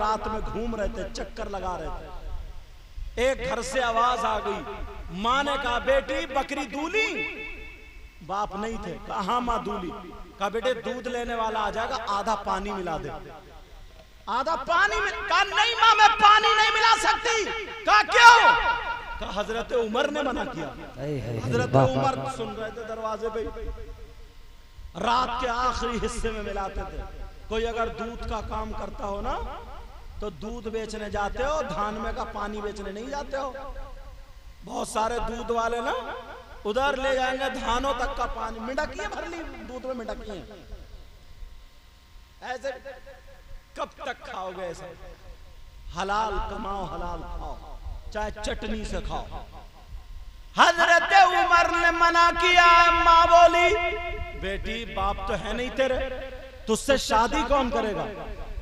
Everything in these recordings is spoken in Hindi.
रात में घूम रहे थे, चक्कर लगा रहे थे। एक घर से आवाज आ गई, माँ ने कहा बेटी बकरी दूली। बाप नहीं थे, कहा हाँ माँ दूली। कहा बेटे दूध लेने वाला आ जाएगा, आधा पानी मिला दे। आधा पानी कहा नहीं माँ मैं पानी नहीं मिला सकती। कहा क्यों? कहा हजरत उमर ने मना किया। हजरत उमर सुन रहे थे दरवाजे पे, रात के आखिरी हिस्से में मिलाते थे। कोई अगर दूध का काम करता हो ना तो दूध बेचने जाते हो, धान में का पानी बेचने नहीं जाते हो। बहुत सारे दूध वाले ना उधर ले जाएंगे धानों तक का पानी, मिडकियां भर ली दूध में मिडकियां। ऐसे कब तक खाओगे? ऐसे हलाल कमाओ, हलाल खाओ, चाहे चटनी से खाओ। हजरत उमर ने मना किया। माँ बोली बेटी बाप तो है नहीं तेरे, तुझसे शादी कौन करेगा?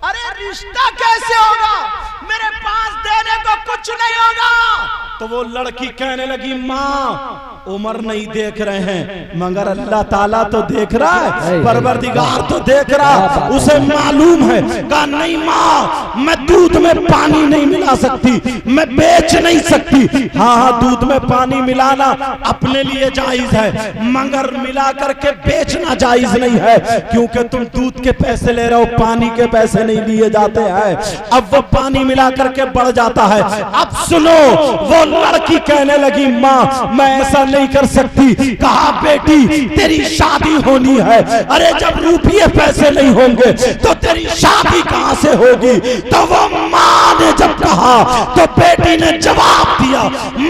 अरे रिश्ता कैसे होगा, मेरे पास देने को कुछ नहीं होगा। तो वो लड़की कहने लगी माँ उमर नहीं देख रहे हैं मगर अल्लाह ताला तो देख रहा है, परवरदिगार तो देख रहा है, उसे मालूम है। कहा नहीं माँ मैं दूध में पानी नहीं मिला सकती, मैं बेच नहीं सकती। हाँ दूध में पानी मिलाना अपने लिए जायज है मगर मिला करके बेचना जायज नहीं है, क्योंकि तुम दूध के पैसे ले रहे हो, पानी के पैसे नहीं लिए जाते हैं। अब वो पानी मिला करके बढ़ जाता है। अब सुनो, वो लड़की कहने लगी माँ मैं ऐसा नहीं कर सकती। कहा बेटी तेरी शादी होनी है। अरे जब रुपये पैसे नहीं होंगे तो तेरी शादी कहां से होगी? तो वो माँ ने जब कहा तो बेटी ने जवाब दिया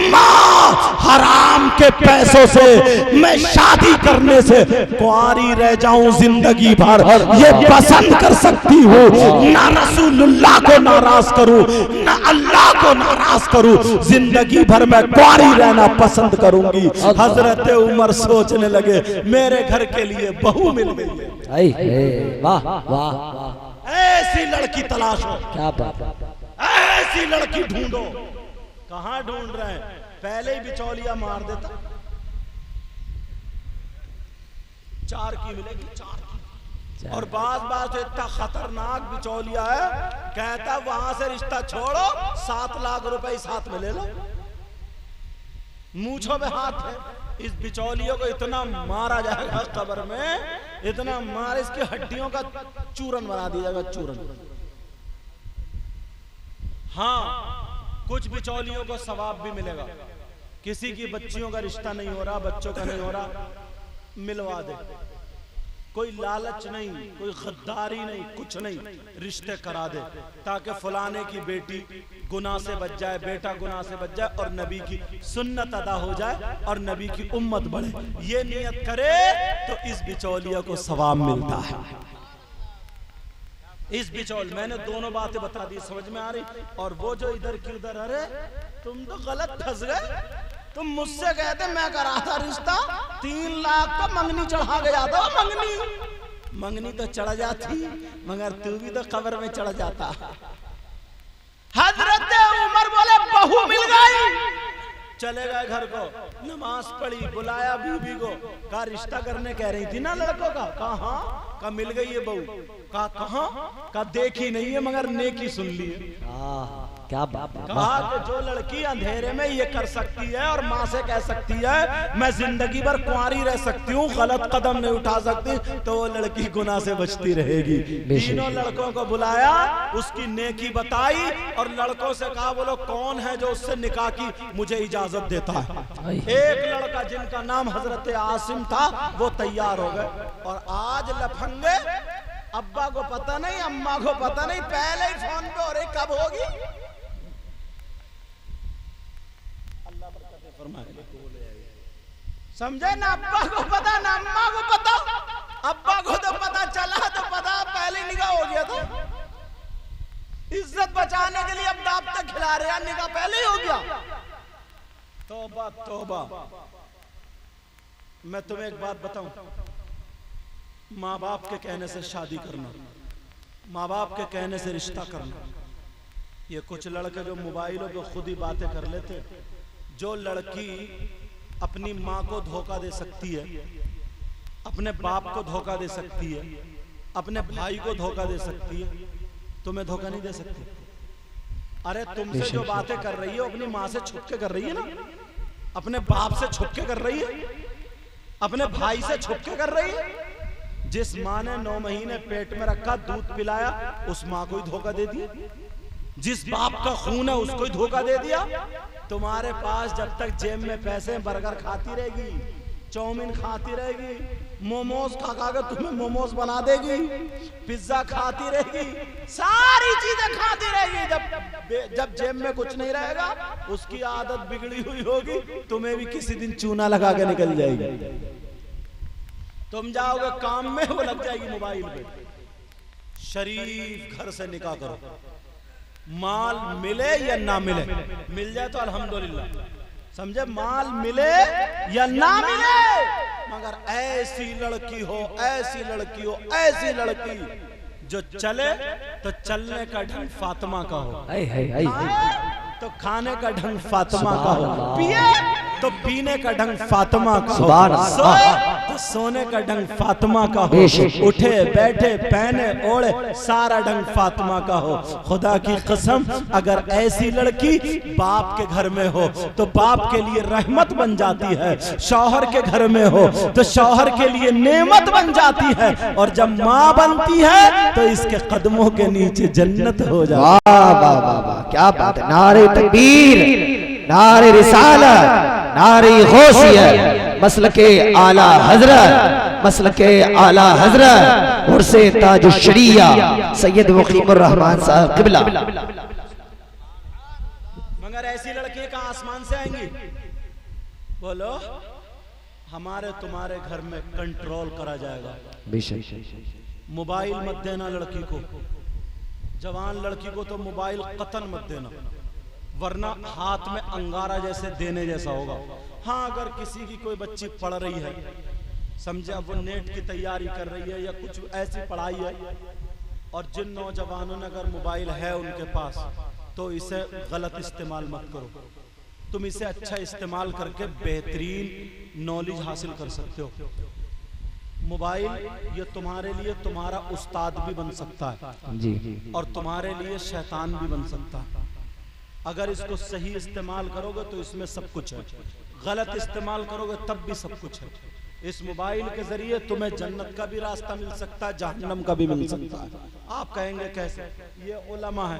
माँ हराम के पैसों से मैं शादी करने से कुंवारी रह जाऊं जिंदगी भर, ये पसंद कर सकती हूँ। ना रसूलुल्लाह को नाराज करूं, ना अल्लाह को नाराज करूं, जिंदगी भर मैं कुंवारी रहना पसंद करूंगी। हजरत उमर सोचने लगे मेरे घर के लिए बहू मिल गई है। वाह वाह वाह, ऐसी लड़की तलाश हो, क्या बात, ऐसी लड़की ढूंढो। कहां ढूंढ रहे हैं? पहले ही बिचौलिया मार देता, 4 की मिलेगी, 4 की। और बात इतना खतरनाक बिचौलिया है, कहता वहां से रिश्ता छोड़ो, 7 लाख रुपए साथ में ले लो। मूंछों में हाथ है। इस बिचौलियों को इतना मारा जाएगा कब्र में, इतना मार, इसकी हड्डियों का चूरन बना दिया जाएगा, चूरन। हाँ कुछ बिचौलियों को सवाब भी मिलेगा। किसी की बच्चियों का रिश्ता नहीं हो रहा, बच्चों का नहीं हो रहा, मिलवा दे। कोई लालच नहीं, कोई गद्दारी नहीं, कुछ नहीं, रिश्ते करा दे ताकि फलाने की बेटी गुनाह से बच जाए, बेटा गुनाह से बच जाए और नबी की सुन्नत अदा हो जाए और नबी की उम्मत बढ़े। ये नियत करे तो इस बिचौलिया को सवाब मिलता है। इस बिचौल मैंने दोनों बातें बता दी, समझ में आ रही? और वो जो इधर की उधर, अरे तुम तो गलत फंस गए। तुम मुझसे कहते मैं करा था रिश्ता, 3 लाख तो मंगनी चढ़ा गया था। मंगनी तो चढ़ जाती मगर तू भी तो कब्र में चढ़ जाता। हजरत उमर बोले बहू मिल गई। चले गए घर को, नमाज पढ़ी, बुलाया बीबी को, कहा रिश्ता करने कह रही थी ना लड़कों का? कहा हाँ। कहा मिल गई है बहू? कहा कहां? कहा देखी नहीं है मगर नेकी सुन ली है। क्या बात। कहा कि जो लड़की अंधेरे में ये कर सकती है और माँ से कह सकती है मैं जिंदगी भर कुंवारी रह सकती हूँ, गलत कदम नहीं उठा सकती, तो वो लड़की गुनाह से बचती रहेगी। तीनों लड़कों को बुलाया, उसकी नेकी बताई और लड़कों से कहा बोलो कौन है जो उससे निकाह की मुझे इजाजत देता है। एक लड़का जिनका नाम हजरत आसिम था वो तैयार हो गए। और आज लफंगे, अब्बा को पता नहीं, अम्मा को पता नहीं, पहले ही फोन पे हो रही, कब होगी? समझे ना? अब्बा को पता ना अम्मा को पता। अब्बा को तो पता चला तो पता पहले निकाह हो गया था। इज्जत बचाने के लिए अब दाब तक खिला रहे हैं, निकाह पहले ही हो गया। तौबा तौबा। मैं तुम्हें एक बात बताऊं, माँ बाप के कहने से शादी करना, माँ बाप के कहने से रिश्ता करना, ये कुछ लड़के जो मोबाइलों पे खुद ही बातें कर लेते। जो लड़की अपनी माँ को धोखा दे सकती है, अपने बाप को धोखा दे सकती है, अपने भाई को धोखा दे सकती है, तुम्हें धोखा नहीं दे सकती। अरे तुमसे जो बातें कर रही है अपनी माँ से छुप के कर रही है ना, अपने बाप से छुप के कर रही है, अपने भाई से छुप के कर रही है। जिस माँ ने 9 महीने पेट में रखा, दूध पिलाया, उस माँ को ही धोखा दे दिया। जिस बाप का खून है उसको ही धोखा दे दिया। तुम्हारे पास जब तक जेब में पैसे, बर्गर खाती रहेगी, चाउमीन खाती रहेगी, मोमोज खा खा कर तुम्हें मोमोज बना देगी, पिज्जा खाती रहेगी, सारी चीजें खाती रहेगी। जब जेब में कुछ नहीं रहेगा, उसकी आदत बिगड़ी हुई होगी, तुम्हें भी किसी दिन चूना लगा के निकल जाएगी। तुम जाओगे काम में, वो लग जाएगी मोबाइल पे। शरीफ घर से निकाह करो, माल मिले या ना मिले, मिल जाए तो अल्हम्दुलिल्लाह, समझे, माल मिले या ना मिले, मगर ऐसी लड़की हो, ऐसी लड़की हो, ऐसी लड़की जो चले तो चलने का ढंग फातिमा का हो, तो खाने का ढंग फातिमा का हो, पिए तो पीने का ढंग फातिमा का हो, सोए तो सोने का ढंग फातिमा का हो, उठे बैठे पहने ओढ़े सारा ढंग फातिमा का हो। खुदा की कसम, अगर ऐसी लड़की बाप के घर में हो तो बाप के लिए रहमत बन जाती है, शौहर के घर में हो तो शौहर के लिए नेमत बन जाती है, और जब माँ बनती है तो इसके कदमों के नीचे जन्नत हो जाती है। वाह वाह वाह वाह, क्या बात है। नारे तकबीर, नारे रिसालत, नारे गौसियत, मसलके आला हजरत, मसलके आला हजरत, उर्से ताजुश शरिया सैयद वकीमुर रहमान साहब क़िबला। मगर ऐसी लड़की का आसमान से आएंगी? बोलो, हमारे तुम्हारे घर में कंट्रोल करा जाएगा। मोबाइल मत देना लड़की को, जवान लड़की को तो मोबाइल कतन मत देना, वरना हाथ में अंगारा जैसे देने जैसा होगा। हाँ, अगर किसी की कोई बच्ची पढ़ रही है, समझे, अब वो नेट की तैयारी कर रही है या कुछ ऐसी पढ़ाई है, और जिन नौजवानों ने अगर मोबाइल है उनके पास, तो इसे गलत इस्तेमाल मत करो। तुम इसे अच्छा इस्तेमाल करके बेहतरीन नॉलेज हासिल कर सकते हो। मोबाइल ये तुम्हारे लिए तुम्हारा उस्ताद भी बन सकता है जी, और तुम्हारे लिए शैतान भी बन सकता है। अगर इसको सही इस्तेमाल करोगे तो इसमें सब कुछ है, गलत इस्तेमाल करोगे तब भी सब कुछ है। इस मोबाइल के जरिए तुम्हें जन्नत का भी रास्ता मिल सकता है, जहन्नम का भी मिल सकता है। आप कहेंगे कैसे? ये उलमा है,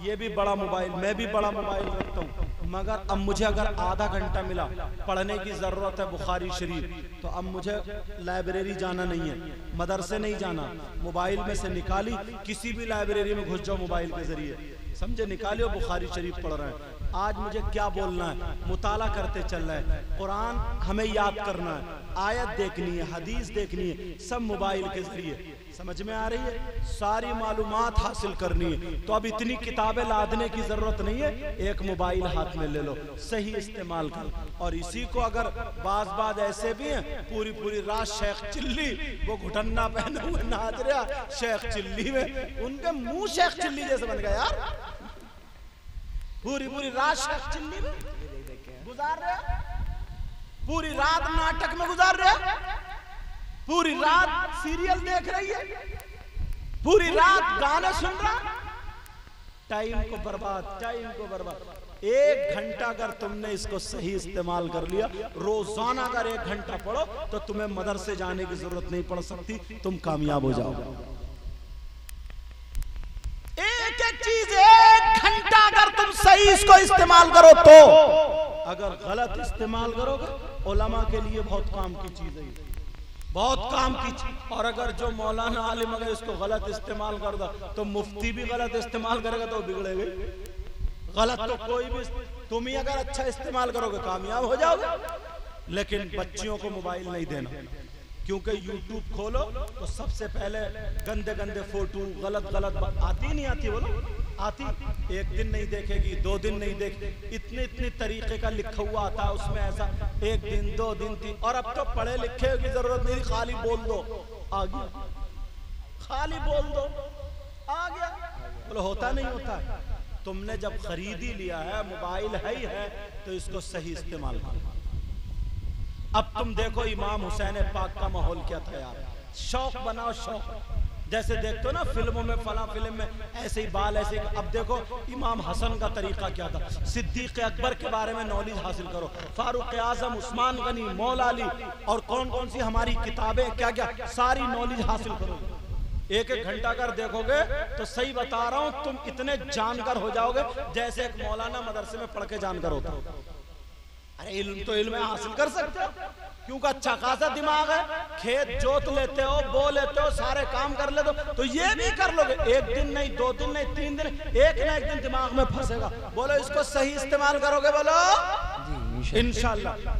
ये भी बड़ा मोबाइल, मैं भी बड़ा मोबाइल रखता हूँ, मगर अब मुझे अगर आधा घंटा मिला, पढ़ने की जरूरत है बुखारी शरीफ, तो अब मुझे लाइब्रेरी जाना नहीं है, मदरसे नहीं जाना, मोबाइल में से निकाली, किसी भी लाइब्रेरी में घुस जाओ मोबाइल के जरिए, समझे, निकालियो, बुखारी शरीफ पढ़ रहे हैं। आज मुझे क्या बोलना है, मुताला करते चल रहे हैं, कुरान हमें याद करना है, आयत देखनी है, हदीस देखनी है, सब मोबाइल के जरिए समझ में आ रही है, सारी मालूमात हासिल करनी है। तो अब इतनी किताबें लादने की जरूरत नहीं है, एक मोबाइल हाथ में ले लो, सही इस्तेमाल कर। और इसी को अगर बाज ऐसे भी हैं, पूरी पूरी रात शेख चिल्ली, वो घुटन्ना पहने हुए नाच रहा शेख चिल्ली में, उनके मुंह शेख चिल्ली जैसे बन गया यार, पूरी पूरी रात शेख चिल्ली में गुजार रहे, पूरी रात नाटक में गुजार रहे, पूरी रात सीरियल देख रही है, पूरी रात गाने सुन रहा, टाइम को बर्बाद। 1 घंटा अगर तुमने इसको सही इस्तेमाल कर लिया, रोजाना अगर 1 घंटा पढ़ो, तो तुम्हें मदरसे जाने की जरूरत नहीं पड़ सकती, तुम कामयाब हो जाओगे। एक एक चीज 1 घंटा अगर तुम सही इसको इस्तेमाल करो तो, अगर गलत इस्तेमाल करोगे, उलमा के लिए बहुत काम की चीज है, बहुत काम की चीज। और अगर जो मौलाना आलिम अगर इसको गलत इस्तेमाल कर दो, तो मुफ्ती भी गलत इस्तेमाल करेगा तो बिगड़ेगा। गलत तो कोई भी, तुम ही अगर अच्छा इस्तेमाल करोगे कामयाब हो जाओगे। लेकिन बच्चियों को मोबाइल नहीं देना, क्योंकि यूट्यूब खोलो तो सबसे पहले गंदे गंदे फोटो, गलत आती नहीं आती, बोलो आती, 1 दिन नहीं देखेगी, 2 दिन नहीं देखेगी, इतने तरीके का लिखा हुआ आता है उसमें, ऐसा 1 दिन 2 दिन 3, और अब तो पढ़े लिखे की जरूरत नहीं, खाली बोल दो आ गया, खाली बोल दो आ गया। बोलो होता नहीं होता है। तुमने जब खरीदी लिया है, मोबाइल है ही है, तो इसको सही इस्तेमाल करो। अब तुम देखो इमाम हुसैन पाक का माहौल क्या था यार, शौक बनाओ, शौक जैसे देखते हो ना फिल्मों में, फला फिल्म में ऐसे ही बाल ऐसे। अब देखो इमाम हसन का तरीका क्या था, सिद्दीक अकबर के बारे में नॉलेज हासिल करो, फारूक आजम, उस्मान गनी, मौला अली और कौन कौन सी हमारी किताबें क्या क्या, सारी नॉलेज हासिल करो। एक एक घंटा अगर देखोगे तो सही बता रहा हूं तुम इतने जानकार हो जाओगे जैसे एक मौलाना मदरसे में पढ़ के जानकार होता। अरे इल्म तो इल्म हासिल कर सकते हो, क्योंकि अच्छा खासा दिमाग है, खेत जोत लेते हो, बो लेते हो, सारे काम कर लेते हो, तो ये भी कर लोगे। एक दिन नहीं, 2 दिन नहीं, 3 दिन, एक ना एक दिन दिमाग में फंसेगा। बोलो इसको सही इस्तेमाल करोगे, बोलो इंशाअल्लाह।